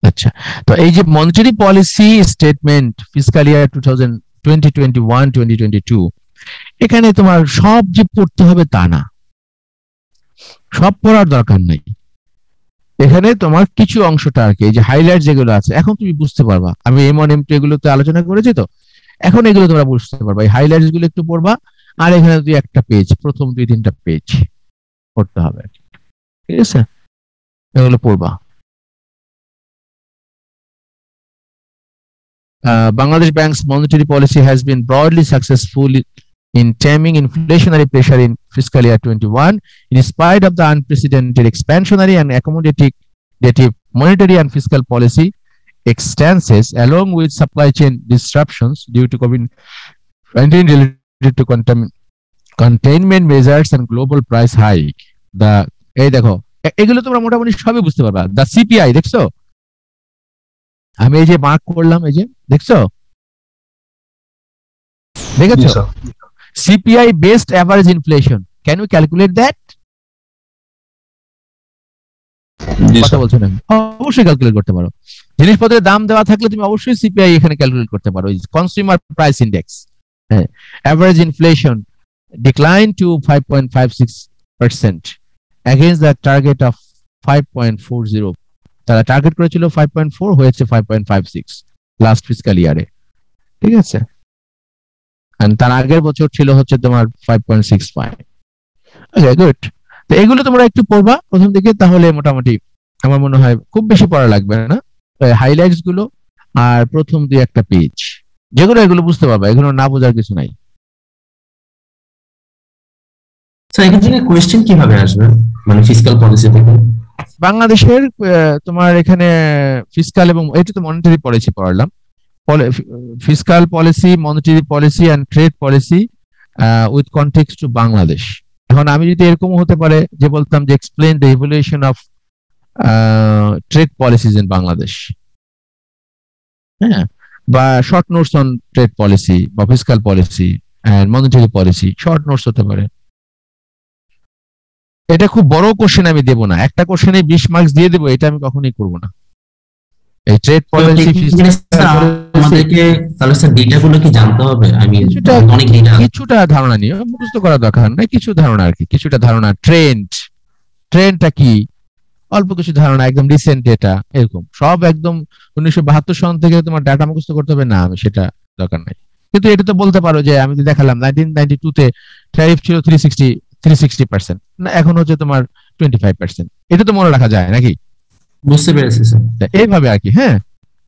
আচ্ছা, তো এই যে মনিটারি পলিসি স্টেটমেন্ট ফিসকাল ইয়ার 2021-2022, এখানে তোমার সব যে পড়তে হবে তা না, সব পড়ার দরকার নাই। এখানে তোমার কিছু অংশটা আর কি, এই যে হাইলাইট যেগুলো আছে, এখন তুমি বুঝতে পারবা। আমি M1 M2 এগুলোতে আলোচনা করেছি, তো এখন এগুলো তোমরা বুঝতে পারবা। এই হাইলাইটস গুলো একটু পড়বা, আর এখানে দুই একটা পেজ, প্রথম 2-3টা পেজ পড়তে হবে, ঠিক আছে? এগুলো পড়বা। Bangladesh Bank's monetary policy has been broadly successful in taming inflationary pressure in fiscal year 21, in spite of the unprecedented expansionary and accommodative monetary and fiscal policy extenses, along with supply chain disruptions due to COVID-19 related to containment measures and global price hike. এই দেখো, এগুলো তোমরা মোটামুটি সবই বুঝতে পারবা। The CPI দেখছো, আমি এই যে মার্ক করলাম, এই যে দেখছো, দেখেছো? CPI based average inflation, can you calculate that? কথা বলছো না? অবশ্যই ক্যালকুলেট করতে পারো। জিনিসপত্রের দাম দেওয়া থাকলে তুমি অবশ্যই সিপিআই এখানে ক্যালকুলেট করতে পারো। কনজিউমার প্রাইস ইন্ডেক্স, হ্যাঁ, average inflation decline to 5.56% against the target of 5.40. তারা টার্গেট করেছিল 5.4, হয়েছে 5.56 লাস্ট ফিসকাল ইয়ারে, ঠিক আছে? তার আগের বছর ছিল হচ্ছে তোমার 5.65। ওকে, গুড। তো এগুলো তোমরা একটু পড়বা প্রথম দিকে, তাহলে মোটামুটি আমার মনে হয় খুব বেশি পড়া লাগবে না। হাইলাইটস গুলো আর প্রথম 2-1টা পেজ, যেগুলো এগুলো বুঝতে পারবা, এগুলো না বোঝার কিছু নাই। স্যার এখান থেকে কোয়েশ্চেন কিভাবে আসবে, মানে ফিসকাল পলিসি থেকে? বাংলাদেশের তোমার এখানে ফিসকাল এবং এটা তো মনিটারি পলিসি পড়লাম, fiscal policy, monetary policy and trade policy with context to Bangladesh. এখন আমি যদি এরকম হতে পারে যে বলতাম যে explain the evolution of trade policies in Bangladesh, হ্যাঁ, বা short notes on trade policy বা fiscal policy and monetary policy, short notes হতে পারে। এটা খুব বড় কোশ্চেন আমি দেব না, একটা কোশ্চেনে 20 মার্কস দিয়ে দেবো, এটা আমি কখনোই করব না। এই ট্রেড পলিসি আমাদেরকে তাহলে স্যার ডেটাগুলো কি জানতে হবে? আমি অনেক ডেটা, কিছুটা ধারণা নিয়ে মুখস্থ করার দরকার নাই, কিছু ধারণা আর কি, কিছুটা ধারণা। ট্রেন্ডটা কি, অল্প কিছু ধারণা, একদম রিসেন্ট ডেটা, এরকম সব একদম 1972 সন থেকে তোমার ডাটা মুখস্থ করতে হবে না, আমি সেটা দরকার নাই। কিন্তু এটা তো বলতে পারো যে আমি তো দেখালাম 1992 তে ট্যারিফ ছিল 360%, না এখন হচ্ছে তোমার 25%, এটা তো মনে রাখা যায় নাকি? বুঝতে পেরেছি স্যার, এইভাবে আর কি। হ্যাঁ,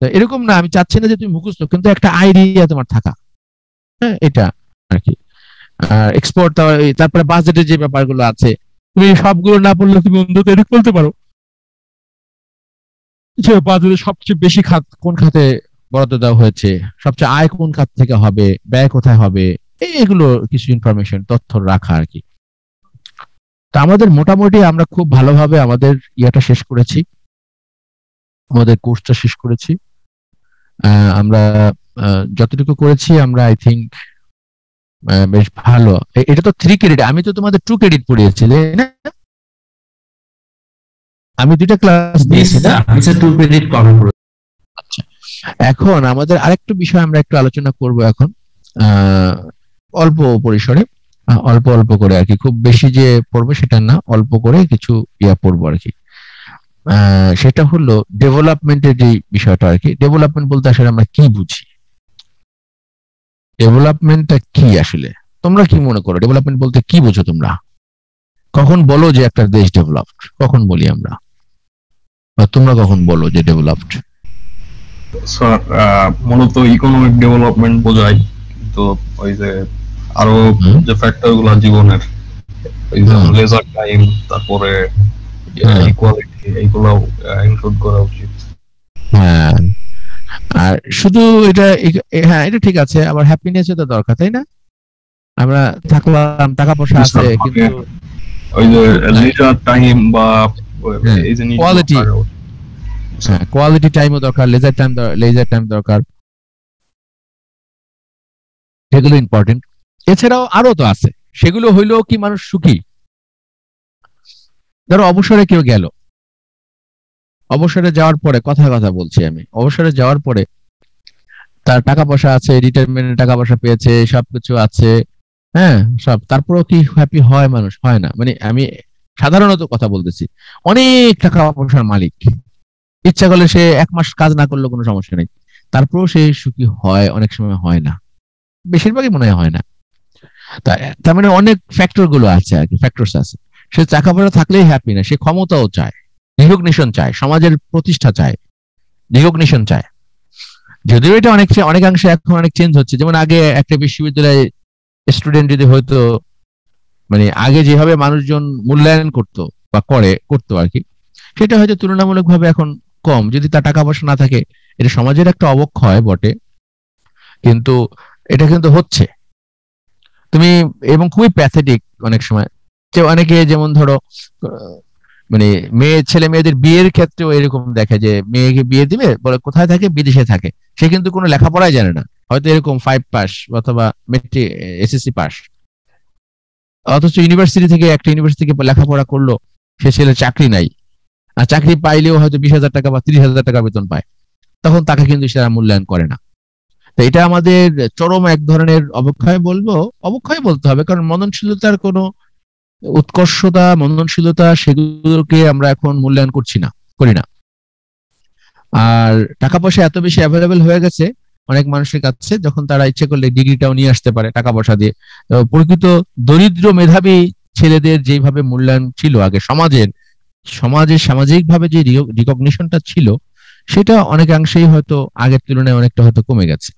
এরকম না, আমি চাচ্ছি না যে তুমি মুখস্থ, কিন্তু একটা আইডিয়া তোমার থাকা, হ্যাঁ, এটা আর কি। এক্সপোর্ট, তারপরে বাজেটের যে ব্যাপারগুলো আছে, তুমি সবগুলো না পড়লে তুমি অন্তত এটা বলতে পারো যে বাজেটে সবচেয়ে বেশি খাত কোন খাতে বরাদ্দ দেওয়া হয়েছে, সবচেয়ে আয় কোন খাত থেকে হবে, ব্যয় কোথায় হবে, এগুলো কিছু ইনফরমেশন, তথ্য রাখা আর কি। তা আমাদের মোটামুটি আমরা খুব ভালোভাবে আমাদের ইয়াটা শেষ করেছি, আমাদের কোর্সটা শেষ করেছি। আমরা যতটুকু করেছি আমরা আই থিঙ্ক বেশ ভালো। এটা তো 3 ক্রেডিট, আমি তো তোমাদের 2 ক্রেডিট পড়িয়েছি, তাই না? আমি 2টা ক্লাস দিয়েছি না, আমি স্যার 2 ক্রেডিট কভার করে। আচ্ছা, এখন আমাদের আরেকটু বিষয় আমরা একটু আলোচনা করব এখন, অল্প পরিসরে, অল্প অল্প করে আর কি, খুব বেশি যে পড়বো সেটা না, অল্প করে কিছু ইয়া পড়বো আর কি। সেটা হলো ডেভেলপমেন্টের যে বিষয়টা আর কি। ডেভেলপমেন্ট বলতে আসলে আমরা কি বুঝি, ডেভেলপমেন্টটা কি আসলে, তোমরা কি মনে করো ডেভেলপমেন্ট বলতে কি বুঝো তোমরা? কখন বলো যে একটা দেশ ডেভেলপড, কখন বলি আমরা, বা তোমরা কখন বলো যে ডেভেলপড? স্যার মূলত ইকোনমিক ডেভেলপমেন্ট বোঝায়, তো ওই যে আরো যে ফ্যাক্টর গুলো জীবনের, ওই যে লেজার টাইম, তারপরে ইকুয়ালিটি, এইগুলো ইনক্লুড করা উচিত। হ্যাঁ, আর শুধু এটা, হ্যাঁ এটা ঠিক আছে, আবার হ্যাপিনেসও তো দরকার, তাই না? আমরা থাকলাম, টাকা পয়সা আছে, কিন্তু ওই যে লেজার টাইম বা এই যে কোয়ালিটি, হ্যাঁ কোয়ালিটি টাইমও দরকার, লেজার টাইম দরকার, সেগুলো ইম্পর্টেন্ট। এছাড়াও আরো তো আছে, সেগুলো হইলো কি মানুষ সুখী, ধরো অবসরে কেউ গেল, অবসরে যাওয়ার পরে কথা বলছি আমি, অবসরে যাওয়ার পরে তার টাকা পয়সা আছে, রিটায়ারমেন্টের টাকা পয়সা পেয়েছে, সবকিছু আছে, হ্যাঁ সব, তারপরেও কি হ্যাপি হয় মানুষ? হয় না। মানে আমি সাধারণত কথা বলতেছি, অনেক টাকা পয়সার মালিক, ইচ্ছা করলে সে 1 মাস কাজ না করলেও কোনো সমস্যা নেই, তারপরেও সে সুখী হয়? অনেক সময় হয় না, বেশিরভাগই মনে হয় না। তার মানে অনেক ফ্যাক্টর গুলো আছে আর কি, ফ্যাক্টরস আছে। সে টাকা পয়সা থাকলেই হ্যাপি না, সে ক্ষমতাও চায়, রিকগনিশন চায়, সমাজের প্রতিষ্ঠা চায়, রিকগনিশন চায়। যদিও এটা অনেকাংশে এখন অনেক চেঞ্জ হচ্ছে। যেমন আগে একটা বিশ্ববিদ্যালয়ে স্টুডেন্ট যদি হয়তো, মানে আগে যেভাবে মানুষজন মূল্যায়ন করতো বা করতো আর কি, সেটা হয়তো তুলনামূলকভাবে এখন কম। যদি তার টাকা পয়সা না থাকে, এটা সমাজের একটা অবক্ষয় বটে, কিন্তু এটা কিন্তু হচ্ছে। তুমি, এবং খুবই প্যাথেটিক অনেক সময়, যে অনেকে যেমন ধরো মানে ছেলে মেয়েদের বিয়ের ক্ষেত্রেও এরকম দেখে যে মেয়েকে বিয়ে দিবে বলে কোথায় থাকে, বিদেশে থাকে, সে কিন্তু কোনো লেখাপড়াই জানে না, হয়তো এরকম 5 পাস অথবা মেট্রিক এসএসসি পাস, অথচ একটা ইউনিভার্সিটি থেকে লেখাপড়া করলো, সে ছেলে চাকরি নাই, আর চাকরি পাইলেও হয়তো 20,000 টাকা বা 30,000 টাকা বেতন পায়, তখন তাকে কিন্তু সেটা মূল্যায়ন করে না। তো এটা আমাদের চরম এক ধরনের অবক্ষয় বলতে হবে, কারণ মননশীলতার কোনো উৎকর্ষতা, মননশীলতা, সেগুলোকে আমরা এখন মূল্যায়ন করি না। আর টাকা পয়সা এত বেশি অ্যাভেলেবেল হয়ে গেছে অনেক মানুষের কাছে, যখন তারা ইচ্ছে করলে ডিগ্রিটাও নিয়ে আসতে পারে টাকা পয়সা দিয়ে। প্রকৃত দরিদ্র মেধাবী ছেলেদের যেভাবে মূল্যায়ন ছিল আগে সামাজিক ভাবে যে রিকগনিশনটা ছিল, সেটা অনেকাংশেই হয়তো আগের তুলনায় অনেকটা হয়তো কমে গেছে।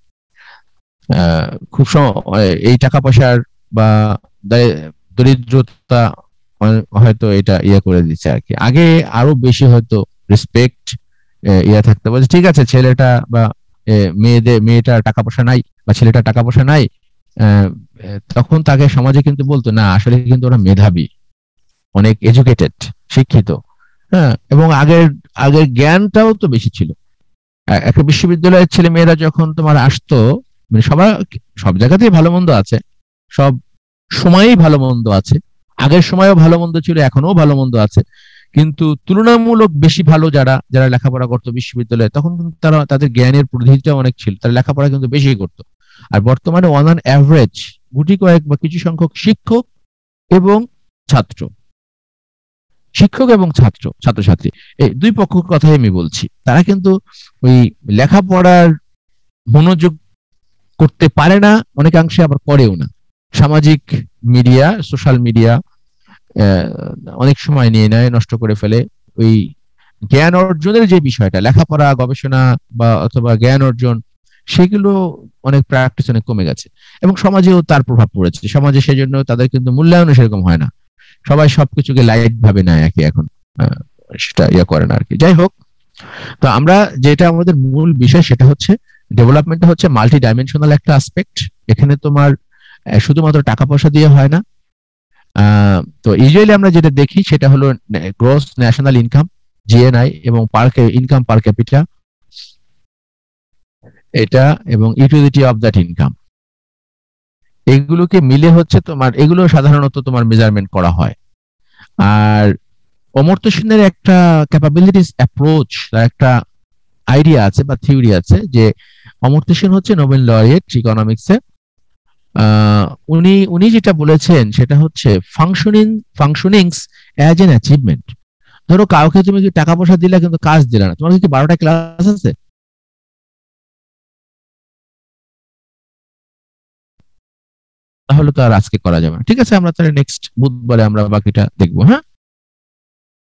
খুব এই টাকা পয়সার বা দরিদ্রতা হয়তো এটা করে দিচ্ছে আর কি। আগে আরো বেশি হয়তো রেসপেক্ট থাকতে বলছে, ঠিক আছে ছেলেটা বা মেয়েটার টাকা পয়সা নাই বা ছেলেটার টাকা পয়সা নাই, তখন তাকে সমাজে কিন্তু বলতো না, আসলে কিন্তু ওরা মেধাবী, অনেক এডুকেটেড, শিক্ষিত, হ্যাঁ। এবং আগের জ্ঞানটাও তো বেশি ছিল। একটা বিশ্ববিদ্যালয়ের ছেলে মেয়েরা যখন তোমার আসতো, মানে সব জায়গাতেই ভালো মন্দ আছে, সব সময়ই ভালো মন্দ আছে, আগের সময়ও ভালো মন্দ ছিল, এখনো ভালো মন্দ আছে, কিন্তু তুলনামূলক বেশি ভালো যারা লেখাপড়া করতো বিশ্ববিদ্যালয়ে, তখন কিন্তু তাদের জ্ঞানের পরিধিটা অনেক ছিল, তারা লেখাপড়া কিন্তু বেশি করতো। আর বর্তমানে অন অ্যাভারেজ গুটি কয়েক বা কিছু সংখ্যক শিক্ষক এবং ছাত্রছাত্রী, এই দুই পক্ষের কথাই আমি বলছি, তারা কিন্তু ওই লেখাপড়ার মনোযোগ করতে পারে না, অনেকাংশে আবার করেও না। সামাজিক মিডিয়া, সোশ্যাল মিডিয়া অনেক সময় নিয়ে নেয়, নষ্ট করে ফেলে। ওই জ্ঞান অর্জনের যে বিষয়টা, লেখাপড়া, গবেষণা বা অথবা জ্ঞান অর্জন, সেগুলো অনেক প্র্যাকটিস অনেক কমে গেছে, এবং সমাজেও তার প্রভাব পড়েছে। সমাজে সেজন্য তাদের কিন্তু মূল্যায়ন সেরকম হয় না, সবাই সবকিছুকে লাইট ভাবে নেয় আর কি এখন, সেটা করে না আর কি। যাই হোক, তো আমরা যেটা আমাদের মূল বিষয়, সেটা হচ্ছে ডেভেলপমেন্ট হচ্ছে মাল্টি ডাইমেনশনাল একটা আসপেক্ট। এখানে তোমার শুধুমাত্র টাকা পয়সা দিয়ে হয় না। তো ইউজুয়ালি আমরা যেটা দেখি সেটা হলো গ্রস ন্যাশনাল ইনকাম, জিএনআই, এবং ইনকাম পার ক্যাপিটা, এটা, এবং ইউটিলিটি অফ দ্যাট ইনকাম, এগুলোকে মিলে হচ্ছে তোমার, এগুলো সাধারণত তোমার মেজারমেন্ট করা হয়। আর অমর্ত্য সেনের একটা ক্যাপাবিলিটিস অ্যাপ্রোচ, তার একটা আইডিয়া আছে বা থিওরি আছে, যে অমর্ত্য সেন হচ্ছে নোবেল লরিয়েট ইকোনমিক্সে। উনি যেটা বলেছেন সেটা হচ্ছে ফাংশনিংস অ্যাজ এন অ্যাচিভমেন্ট। ধরো কাউকে তুমি কি টাকা পয়সা দিলে কিন্তু কাজ দিলে না, তোমার কি 12টা ক্লাস আছে, তাহলে তো আর আজকে করা যাবে না। ঠিক আছে, আমরা তাহলে নেক্সট বুধবারে আমরা বাকিটা দেখবো, হ্যাঁ।